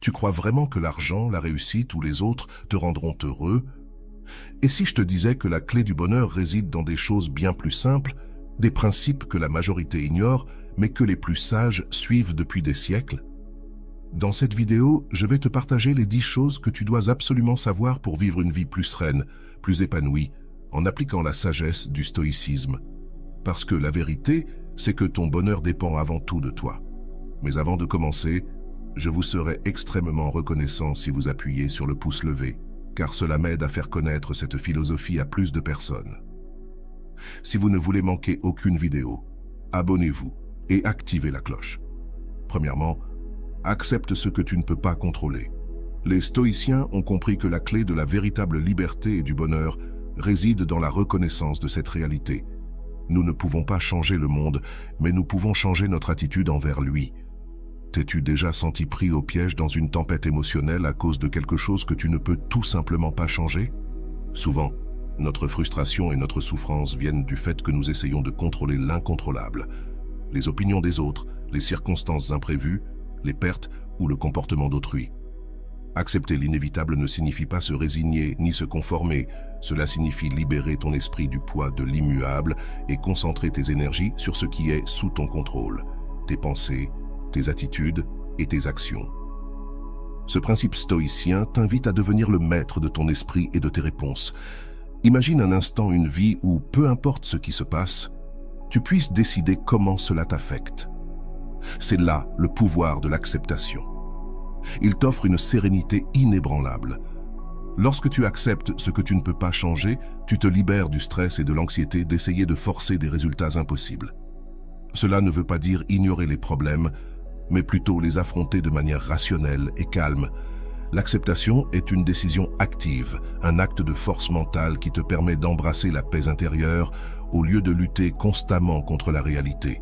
Tu crois vraiment que l'argent, la réussite ou les autres te rendront heureux? Et si je te disais que la clé du bonheur réside dans des choses bien plus simples, des principes que la majorité ignore, mais que les plus sages suivent depuis des siècles? Dans cette vidéo, je vais te partager les 10 choses que tu dois absolument savoir pour vivre une vie plus sereine, plus épanouie, en appliquant la sagesse du stoïcisme. Parce que la vérité, c'est que ton bonheur dépend avant tout de toi. Mais avant de commencer, je vous serai extrêmement reconnaissant si vous appuyez sur le pouce levé, car cela m'aide à faire connaître cette philosophie à plus de personnes. Si vous ne voulez manquer aucune vidéo, abonnez-vous et activez la cloche. Premièrement, accepte ce que tu ne peux pas contrôler. Les stoïciens ont compris que la clé de la véritable liberté et du bonheur réside dans la reconnaissance de cette réalité. Nous ne pouvons pas changer le monde, mais nous pouvons changer notre attitude envers lui. T'es-tu déjà senti pris au piège dans une tempête émotionnelle à cause de quelque chose que tu ne peux tout simplement pas changer? Souvent, notre frustration et notre souffrance viennent du fait que nous essayons de contrôler l'incontrôlable. Les opinions des autres, les circonstances imprévues, les pertes ou le comportement d'autrui. Accepter l'inévitable ne signifie pas se résigner ni se conformer. Cela signifie libérer ton esprit du poids de l'immuable et concentrer tes énergies sur ce qui est sous ton contrôle, tes pensées, tes attitudes et tes actions. Ce principe stoïcien t'invite à devenir le maître de ton esprit et de tes réponses. Imagine un instant une vie où, peu importe ce qui se passe, tu puisses décider comment cela t'affecte. C'est là le pouvoir de l'acceptation. Il t'offre une sérénité inébranlable. Lorsque tu acceptes ce que tu ne peux pas changer, tu te libères du stress et de l'anxiété d'essayer de forcer des résultats impossibles. Cela ne veut pas dire ignorer les problèmes, mais plutôt les affronter de manière rationnelle et calme. L'acceptation est une décision active, un acte de force mentale qui te permet d'embrasser la paix intérieure au lieu de lutter constamment contre la réalité.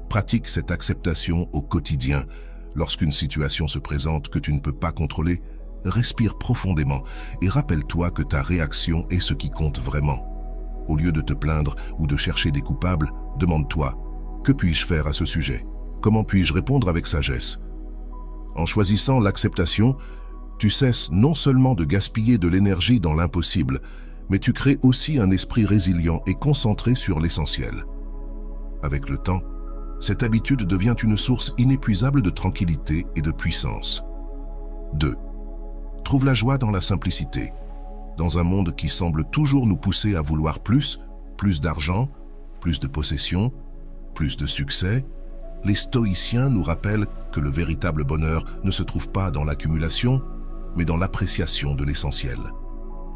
Pratique cette acceptation au quotidien. Lorsqu'une situation se présente que tu ne peux pas contrôler, respire profondément et rappelle-toi que ta réaction est ce qui compte vraiment. Au lieu de te plaindre ou de chercher des coupables, demande-toi « Que puis-je faire à ce sujet ? Comment puis-je répondre avec sagesse ?» En choisissant l'acceptation, tu cesses non seulement de gaspiller de l'énergie dans l'impossible, mais tu crées aussi un esprit résilient et concentré sur l'essentiel. Avec le temps, cette habitude devient une source inépuisable de tranquillité et de puissance. 2. Trouve la joie dans la simplicité. Dans un monde qui semble toujours nous pousser à vouloir plus d'argent, plus de possessions, plus de succès, les stoïciens nous rappellent que le véritable bonheur ne se trouve pas dans l'accumulation, mais dans l'appréciation de l'essentiel.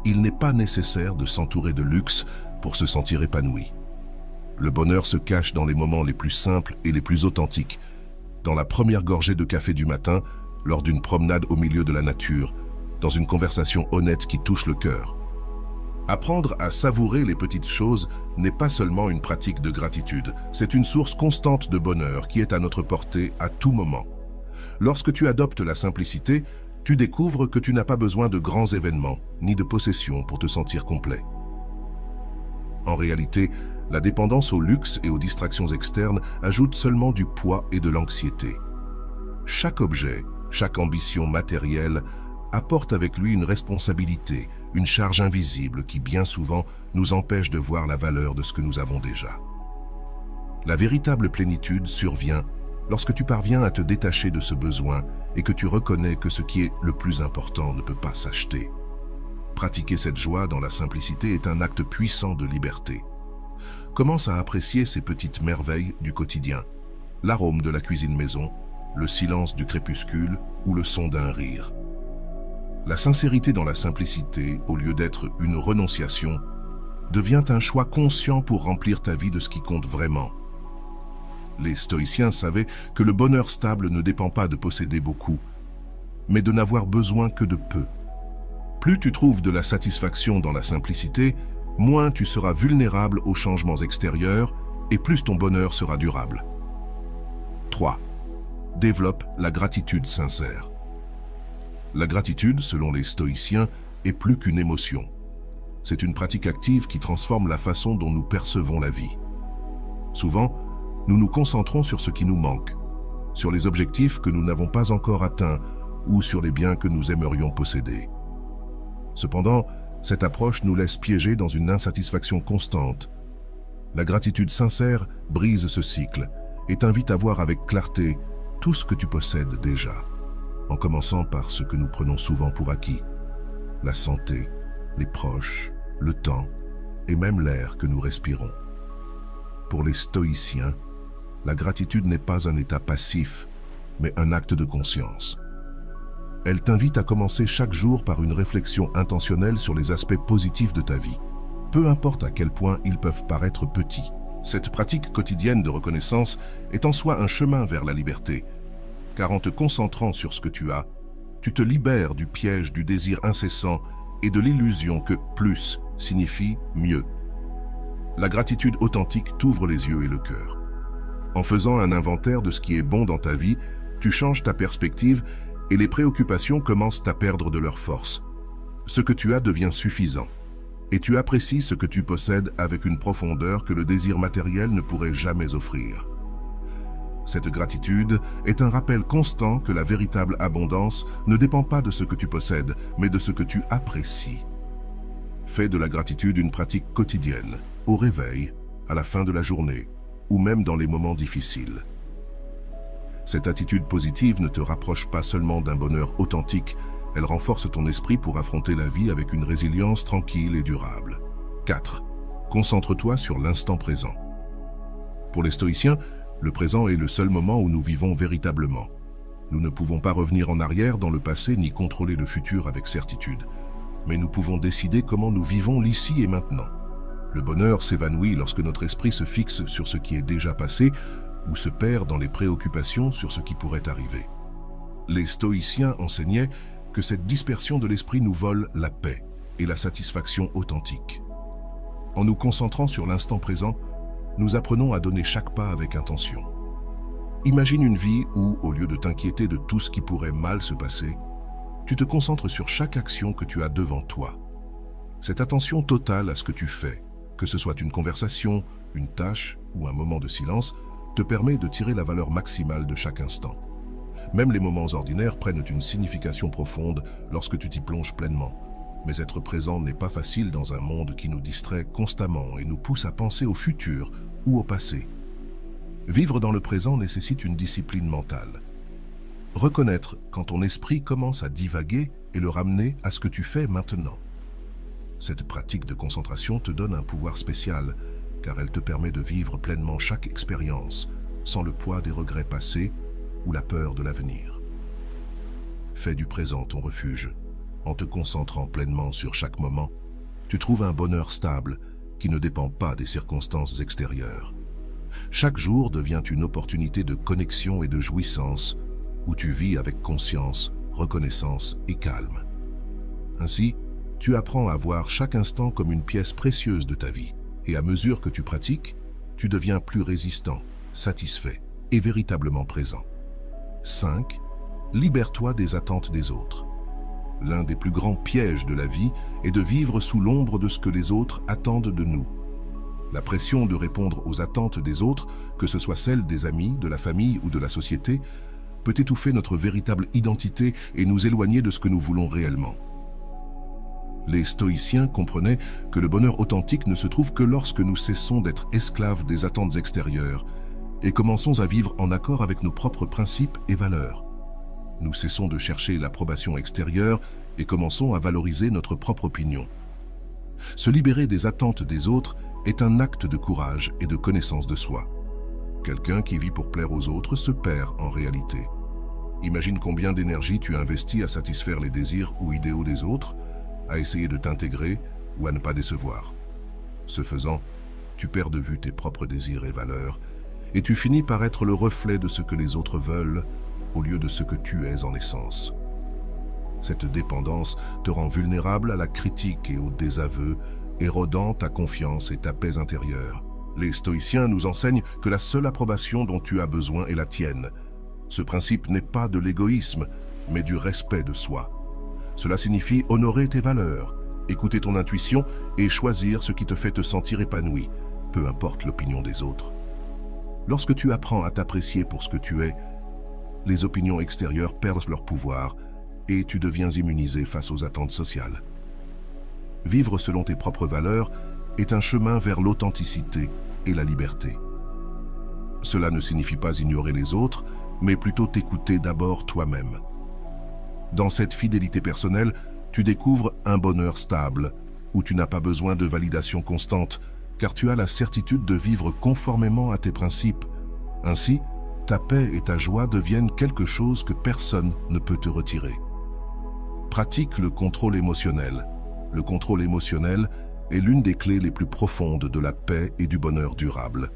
Il n'est pas nécessaire de s'entourer de luxe pour se sentir épanoui. Le bonheur se cache dans les moments les plus simples et les plus authentiques, dans la première gorgée de café du matin, lors d'une promenade au milieu de la nature, dans une conversation honnête qui touche le cœur. Apprendre à savourer les petites choses n'est pas seulement une pratique de gratitude, c'est une source constante de bonheur qui est à notre portée à tout moment. Lorsque tu adoptes la simplicité, tu découvres que tu n'as pas besoin de grands événements, ni de possessions pour te sentir complet. En réalité, la dépendance au luxe et aux distractions externes ajoute seulement du poids et de l'anxiété. Chaque objet, chaque ambition matérielle apporte avec lui une responsabilité, une charge invisible qui bien souvent nous empêche de voir la valeur de ce que nous avons déjà. La véritable plénitude survient lorsque tu parviens à te détacher de ce besoin et que tu reconnais que ce qui est le plus important ne peut pas s'acheter. Pratiquer cette joie dans la simplicité est un acte puissant de liberté. Commence à apprécier ces petites merveilles du quotidien, l'arôme de la cuisine maison, le silence du crépuscule ou le son d'un rire. La sincérité dans la simplicité, au lieu d'être une renonciation, devient un choix conscient pour remplir ta vie de ce qui compte vraiment. Les stoïciens savaient que le bonheur stable ne dépend pas de posséder beaucoup, mais de n'avoir besoin que de peu. Plus tu trouves de la satisfaction dans la simplicité, moins tu seras vulnérable aux changements extérieurs et plus ton bonheur sera durable. 3. Développe la gratitude sincère. La gratitude, selon les stoïciens, est plus qu'une émotion. C'est une pratique active qui transforme la façon dont nous percevons la vie. Souvent, nous nous concentrons sur ce qui nous manque, sur les objectifs que nous n'avons pas encore atteints ou sur les biens que nous aimerions posséder. Cependant, cette approche nous laisse piéger dans une insatisfaction constante. La gratitude sincère brise ce cycle et t'invite à voir avec clarté tout ce que tu possèdes déjà, en commençant par ce que nous prenons souvent pour acquis: la santé, les proches, le temps et même l'air que nous respirons. Pour les stoïciens, la gratitude n'est pas un état passif, mais un acte de conscience. Elle t'invite à commencer chaque jour par une réflexion intentionnelle sur les aspects positifs de ta vie, peu importe à quel point ils peuvent paraître petits. Cette pratique quotidienne de reconnaissance est en soi un chemin vers la liberté, car en te concentrant sur ce que tu as, tu te libères du piège du désir incessant et de l'illusion que plus signifie mieux. La gratitude authentique t'ouvre les yeux et le cœur. En faisant un inventaire de ce qui est bon dans ta vie, tu changes ta perspective et les préoccupations commencent à perdre de leur force. Ce que tu as devient suffisant, et tu apprécies ce que tu possèdes avec une profondeur que le désir matériel ne pourrait jamais offrir. Cette gratitude est un rappel constant que la véritable abondance ne dépend pas de ce que tu possèdes, mais de ce que tu apprécies. Fais de la gratitude une pratique quotidienne, au réveil, à la fin de la journée, ou même dans les moments difficiles. Cette attitude positive ne te rapproche pas seulement d'un bonheur authentique, elle renforce ton esprit pour affronter la vie avec une résilience tranquille et durable. 4. Concentre-toi sur l'instant présent. Pour les stoïciens, le présent est le seul moment où nous vivons véritablement. Nous ne pouvons pas revenir en arrière dans le passé ni contrôler le futur avec certitude, mais nous pouvons décider comment nous vivons l'ici et maintenant. Le bonheur s'évanouit lorsque notre esprit se fixe sur ce qui est déjà passé ou se perd dans les préoccupations sur ce qui pourrait arriver. Les stoïciens enseignaient que cette dispersion de l'esprit nous vole la paix et la satisfaction authentique. En nous concentrant sur l'instant présent, nous apprenons à donner chaque pas avec intention. Imagine une vie où, au lieu de t'inquiéter de tout ce qui pourrait mal se passer, tu te concentres sur chaque action que tu as devant toi. Cette attention totale à ce que tu fais, que ce soit une conversation, une tâche ou un moment de silence, te permet de tirer la valeur maximale de chaque instant. Même les moments ordinaires prennent une signification profonde lorsque tu t'y plonges pleinement. Mais être présent n'est pas facile dans un monde qui nous distrait constamment et nous pousse à penser au futur ou au passé. Vivre dans le présent nécessite une discipline mentale. Reconnaître quand ton esprit commence à divaguer et le ramener à ce que tu fais maintenant. Cette pratique de concentration te donne un pouvoir spécial, car elle te permet de vivre pleinement chaque expérience, sans le poids des regrets passés ou la peur de l'avenir. Fais du présent ton refuge. En te concentrant pleinement sur chaque moment, tu trouves un bonheur stable qui ne dépend pas des circonstances extérieures. Chaque jour devient une opportunité de connexion et de jouissance, où tu vis avec conscience, reconnaissance et calme. Ainsi, tu apprends à voir chaque instant comme une pièce précieuse de ta vie. Et à mesure que tu pratiques, tu deviens plus résistant, satisfait et véritablement présent. 5. Libère-toi des attentes des autres. L'un des plus grands pièges de la vie est de vivre sous l'ombre de ce que les autres attendent de nous. La pression de répondre aux attentes des autres, que ce soit celle des amis, de la famille ou de la société, peut étouffer notre véritable identité et nous éloigner de ce que nous voulons réellement. Les stoïciens comprenaient que le bonheur authentique ne se trouve que lorsque nous cessons d'être esclaves des attentes extérieures et commençons à vivre en accord avec nos propres principes et valeurs. Nous cessons de chercher l'approbation extérieure et commençons à valoriser notre propre opinion. Se libérer des attentes des autres est un acte de courage et de connaissance de soi. Quelqu'un qui vit pour plaire aux autres se perd en réalité. Imagine combien d'énergie tu investis à satisfaire les désirs ou idéaux des autres, à essayer de t'intégrer ou à ne pas décevoir. Ce faisant, tu perds de vue tes propres désirs et valeurs, et tu finis par être le reflet de ce que les autres veulent, au lieu de ce que tu es en essence. Cette dépendance te rend vulnérable à la critique et au désaveu, érodant ta confiance et ta paix intérieure. Les stoïciens nous enseignent que la seule approbation dont tu as besoin est la tienne. Ce principe n'est pas de l'égoïsme, mais du respect de soi. Cela signifie honorer tes valeurs, écouter ton intuition et choisir ce qui te fait te sentir épanoui, peu importe l'opinion des autres. Lorsque tu apprends à t'apprécier pour ce que tu es, les opinions extérieures perdent leur pouvoir et tu deviens immunisé face aux attentes sociales. Vivre selon tes propres valeurs est un chemin vers l'authenticité et la liberté. Cela ne signifie pas ignorer les autres, mais plutôt t'écouter d'abord toi-même. Dans cette fidélité personnelle, tu découvres un bonheur stable, où tu n'as pas besoin de validation constante, car tu as la certitude de vivre conformément à tes principes. Ainsi, ta paix et ta joie deviennent quelque chose que personne ne peut te retirer. Pratique le contrôle émotionnel. Le contrôle émotionnel est l'une des clés les plus profondes de la paix et du bonheur durable.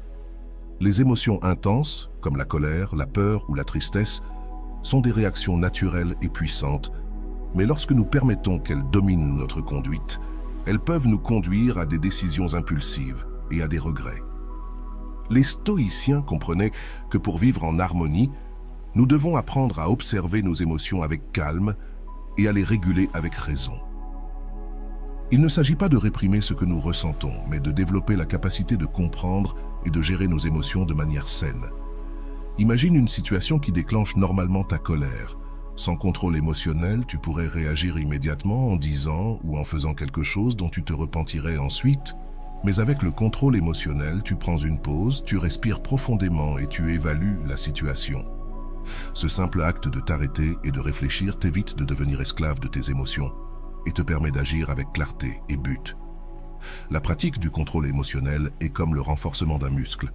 Les émotions intenses, comme la colère, la peur ou la tristesse, sont des réactions naturelles et puissantes, mais lorsque nous permettons qu'elles dominent notre conduite, elles peuvent nous conduire à des décisions impulsives et à des regrets. Les stoïciens comprenaient que pour vivre en harmonie, nous devons apprendre à observer nos émotions avec calme et à les réguler avec raison. Il ne s'agit pas de réprimer ce que nous ressentons, mais de développer la capacité de comprendre et de gérer nos émotions de manière saine. Imagine une situation qui déclenche normalement ta colère. Sans contrôle émotionnel, tu pourrais réagir immédiatement en disant ou en faisant quelque chose dont tu te repentirais ensuite. Mais avec le contrôle émotionnel, tu prends une pause, tu respires profondément et tu évalues la situation. Ce simple acte de t'arrêter et de réfléchir t'évite de devenir esclave de tes émotions et te permet d'agir avec clarté et but. La pratique du contrôle émotionnel est comme le renforcement d'un muscle.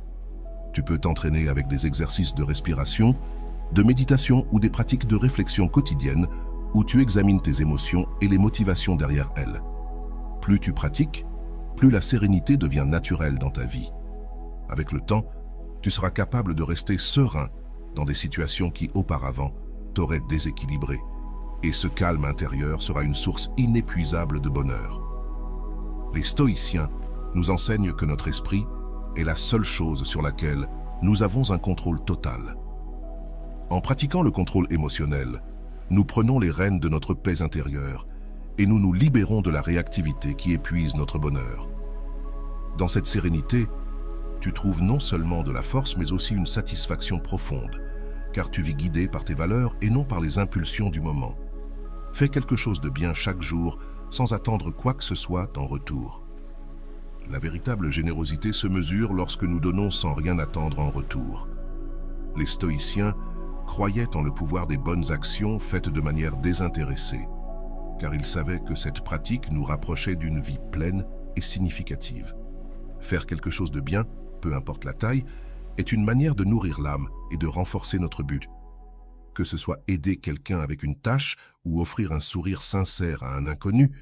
Tu peux t'entraîner avec des exercices de respiration, de méditation ou des pratiques de réflexion quotidienne où tu examines tes émotions et les motivations derrière elles. Plus tu pratiques, plus la sérénité devient naturelle dans ta vie. Avec le temps, tu seras capable de rester serein dans des situations qui auparavant t'auraient déséquilibré. Et ce calme intérieur sera une source inépuisable de bonheur. Les stoïciens nous enseignent que notre esprit est la seule chose sur laquelle nous avons un contrôle total. En pratiquant le contrôle émotionnel, nous prenons les rênes de notre paix intérieure et nous nous libérons de la réactivité qui épuise notre bonheur. Dans cette sérénité, tu trouves non seulement de la force mais aussi une satisfaction profonde, car tu vis guidé par tes valeurs et non par les impulsions du moment. Fais quelque chose de bien chaque jour sans attendre quoi que ce soit en retour. La véritable générosité se mesure lorsque nous donnons sans rien attendre en retour. Les stoïciens croyaient en le pouvoir des bonnes actions faites de manière désintéressée, car ils savaient que cette pratique nous rapprochait d'une vie pleine et significative. Faire quelque chose de bien, peu importe la taille, est une manière de nourrir l'âme et de renforcer notre but. Que ce soit aider quelqu'un avec une tâche ou offrir un sourire sincère à un inconnu,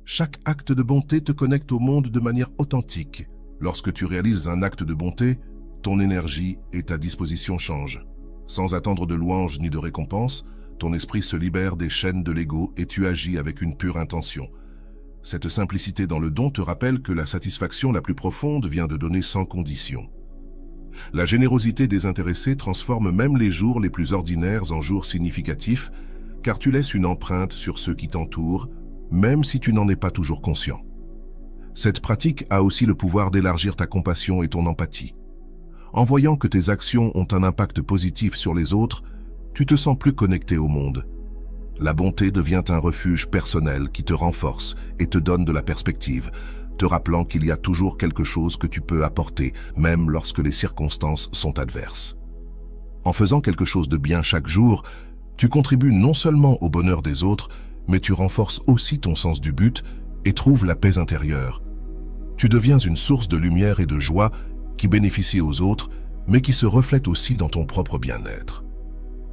chaque acte de bonté te connecte au monde de manière authentique. Lorsque tu réalises un acte de bonté, ton énergie et ta disposition changent. Sans attendre de louanges ni de récompenses, ton esprit se libère des chaînes de l'ego et tu agis avec une pure intention. Cette simplicité dans le don te rappelle que la satisfaction la plus profonde vient de donner sans condition. La générosité désintéressée transforme même les jours les plus ordinaires en jours significatifs, car tu laisses une empreinte sur ceux qui t'entourent, même si tu n'en es pas toujours conscient. Cette pratique a aussi le pouvoir d'élargir ta compassion et ton empathie. En voyant que tes actions ont un impact positif sur les autres, tu te sens plus connecté au monde. La bonté devient un refuge personnel qui te renforce et te donne de la perspective, te rappelant qu'il y a toujours quelque chose que tu peux apporter, même lorsque les circonstances sont adverses. En faisant quelque chose de bien chaque jour, tu contribues non seulement au bonheur des autres, mais tu renforces aussi ton sens du but et trouves la paix intérieure. Tu deviens une source de lumière et de joie qui bénéficie aux autres, mais qui se reflète aussi dans ton propre bien-être.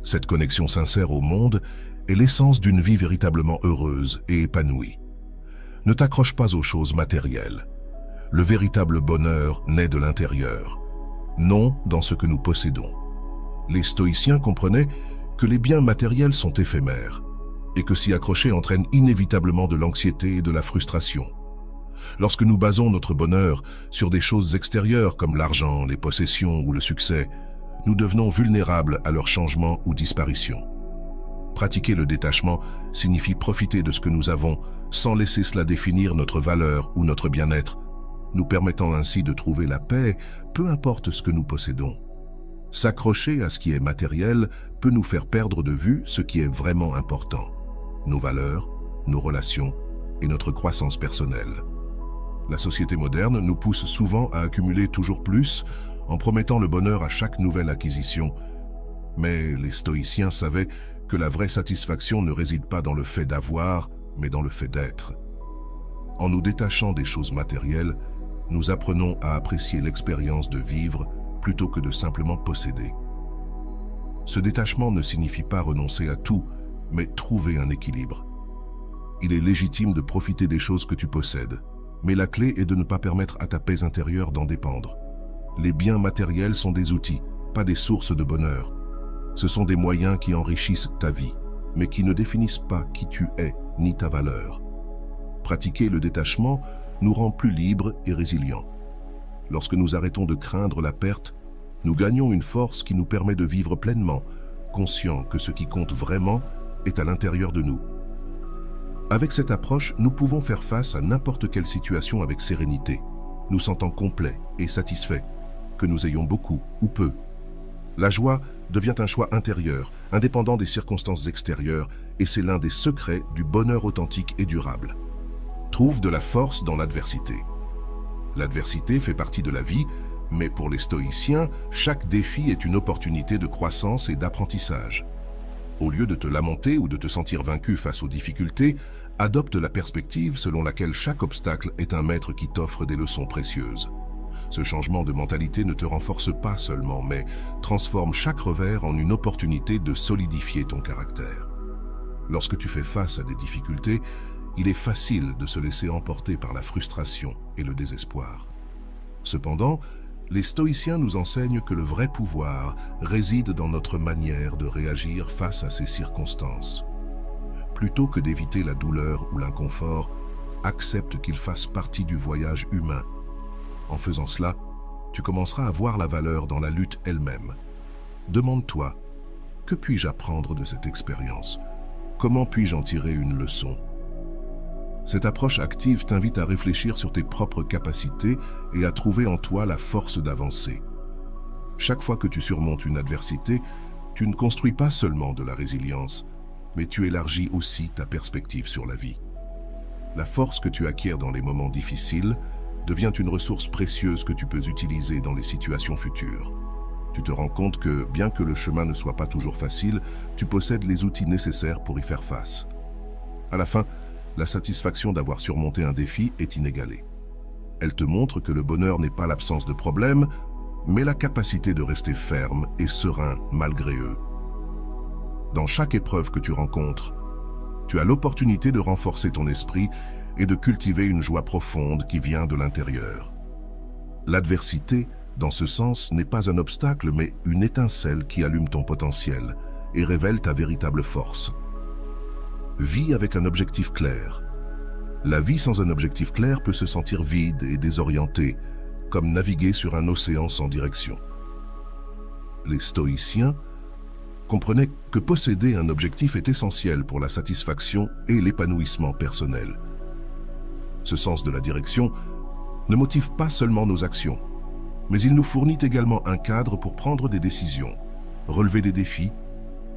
Cette connexion sincère au monde est l'essence d'une vie véritablement heureuse et épanouie. Ne t'accroche pas aux choses matérielles. Le véritable bonheur naît de l'intérieur, non dans ce que nous possédons. Les stoïciens comprenaient que les biens matériels sont éphémères et que s'y accrocher entraîne inévitablement de l'anxiété et de la frustration. Lorsque nous basons notre bonheur sur des choses extérieures comme l'argent, les possessions ou le succès, nous devenons vulnérables à leur changement ou disparition. Pratiquer le détachement signifie profiter de ce que nous avons sans laisser cela définir notre valeur ou notre bien-être, nous permettant ainsi de trouver la paix, peu importe ce que nous possédons. S'accrocher à ce qui est matériel peut nous faire perdre de vue ce qui est vraiment important. nos valeurs, nos relations et notre croissance personnelle. La société moderne nous pousse souvent à accumuler toujours plus en promettant le bonheur à chaque nouvelle acquisition. Mais les stoïciens savaient que la vraie satisfaction ne réside pas dans le fait d'avoir, mais dans le fait d'être. En nous détachant des choses matérielles, nous apprenons à apprécier l'expérience de vivre plutôt que de simplement posséder. Ce détachement ne signifie pas renoncer à tout, mais trouver un équilibre. Il est légitime de profiter des choses que tu possèdes, mais la clé est de ne pas permettre à ta paix intérieure d'en dépendre. Les biens matériels sont des outils, pas des sources de bonheur. Ce sont des moyens qui enrichissent ta vie, mais qui ne définissent pas qui tu es ni ta valeur. Pratiquer le détachement nous rend plus libres et résilients. Lorsque nous arrêtons de craindre la perte, nous gagnons une force qui nous permet de vivre pleinement, conscients que ce qui compte vraiment est à l'intérieur de nous. Avec cette approche, nous pouvons faire face à n'importe quelle situation avec sérénité, nous sentant complets et satisfaits, que nous ayons beaucoup ou peu. La joie devient un choix intérieur, indépendant des circonstances extérieures, et c'est l'un des secrets du bonheur authentique et durable. Trouve de la force dans l'adversité. L'adversité fait partie de la vie, mais pour les stoïciens, chaque défi est une opportunité de croissance et d'apprentissage. Au lieu de te lamenter ou de te sentir vaincu face aux difficultés, adopte la perspective selon laquelle chaque obstacle est un maître qui t'offre des leçons précieuses. Ce changement de mentalité ne te renforce pas seulement, mais transforme chaque revers en une opportunité de solidifier ton caractère. Lorsque tu fais face à des difficultés, il est facile de se laisser emporter par la frustration et le désespoir. Cependant, les stoïciens nous enseignent que le vrai pouvoir réside dans notre manière de réagir face à ces circonstances. Plutôt que d'éviter la douleur ou l'inconfort, accepte qu'ils fassent partie du voyage humain. En faisant cela, tu commenceras à voir la valeur dans la lutte elle-même. Demande-toi, que puis-je apprendre de cette expérience? Comment puis-je en tirer une leçon? Cette approche active t'invite à réfléchir sur tes propres capacités et à trouver en toi la force d'avancer. Chaque fois que tu surmontes une adversité, tu ne construis pas seulement de la résilience, mais tu élargis aussi ta perspective sur la vie. La force que tu acquiers dans les moments difficiles devient une ressource précieuse que tu peux utiliser dans les situations futures. Tu te rends compte que, bien que le chemin ne soit pas toujours facile, tu possèdes les outils nécessaires pour y faire face. À la fin, la satisfaction d'avoir surmonté un défi est inégalée. Elle te montre que le bonheur n'est pas l'absence de problèmes, mais la capacité de rester ferme et serein malgré eux. Dans chaque épreuve que tu rencontres, tu as l'opportunité de renforcer ton esprit et de cultiver une joie profonde qui vient de l'intérieur. L'adversité, dans ce sens, n'est pas un obstacle, mais une étincelle qui allume ton potentiel et révèle ta véritable force. Vis avec un objectif clair. La vie sans un objectif clair peut se sentir vide et désorientée, comme naviguer sur un océan sans direction. Les stoïciens comprenaient que posséder un objectif est essentiel pour la satisfaction et l'épanouissement personnel. Ce sens de la direction ne motive pas seulement nos actions, mais il nous fournit également un cadre pour prendre des décisions, relever des défis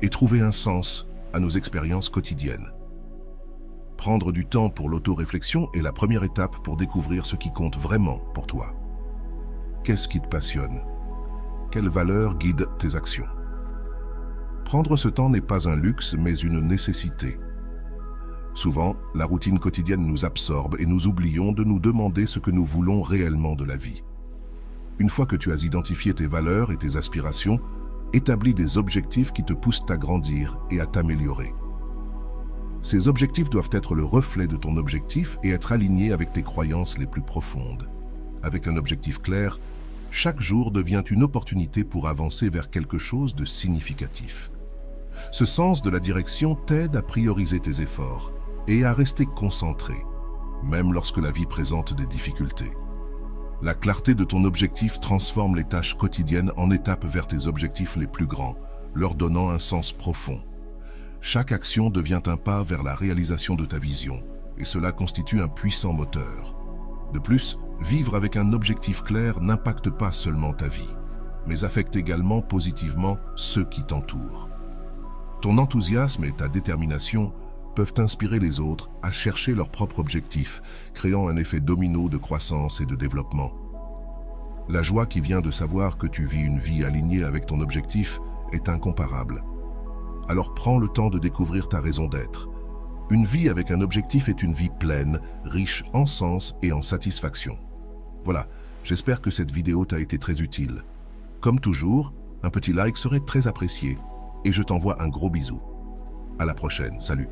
et trouver un sens à nos expériences quotidiennes. Prendre du temps pour l'auto-réflexion est la première étape pour découvrir ce qui compte vraiment pour toi. Qu'est-ce qui te passionne? Quelles valeurs guident tes actions? Prendre ce temps n'est pas un luxe, mais une nécessité. Souvent, la routine quotidienne nous absorbe et nous oublions de nous demander ce que nous voulons réellement de la vie. Une fois que tu as identifié tes valeurs et tes aspirations, établis des objectifs qui te poussent à grandir et à t'améliorer. Ces objectifs doivent être le reflet de ton objectif et être alignés avec tes croyances les plus profondes. Avec un objectif clair, chaque jour devient une opportunité pour avancer vers quelque chose de significatif. Ce sens de la direction t'aide à prioriser tes efforts et à rester concentré, même lorsque la vie présente des difficultés. La clarté de ton objectif transforme les tâches quotidiennes en étapes vers tes objectifs les plus grands, leur donnant un sens profond. Chaque action devient un pas vers la réalisation de ta vision, et cela constitue un puissant moteur. De plus, vivre avec un objectif clair n'impacte pas seulement ta vie, mais affecte également positivement ceux qui t'entourent. Ton enthousiasme et ta détermination peuvent inspirer les autres à chercher leur propre objectif, créant un effet domino de croissance et de développement. La joie qui vient de savoir que tu vis une vie alignée avec ton objectif est incomparable. Alors prends le temps de découvrir ta raison d'être. Une vie avec un objectif est une vie pleine, riche en sens et en satisfaction. Voilà, j'espère que cette vidéo t'a été très utile. Comme toujours, un petit like serait très apprécié et je t'envoie un gros bisou. À la prochaine, salut.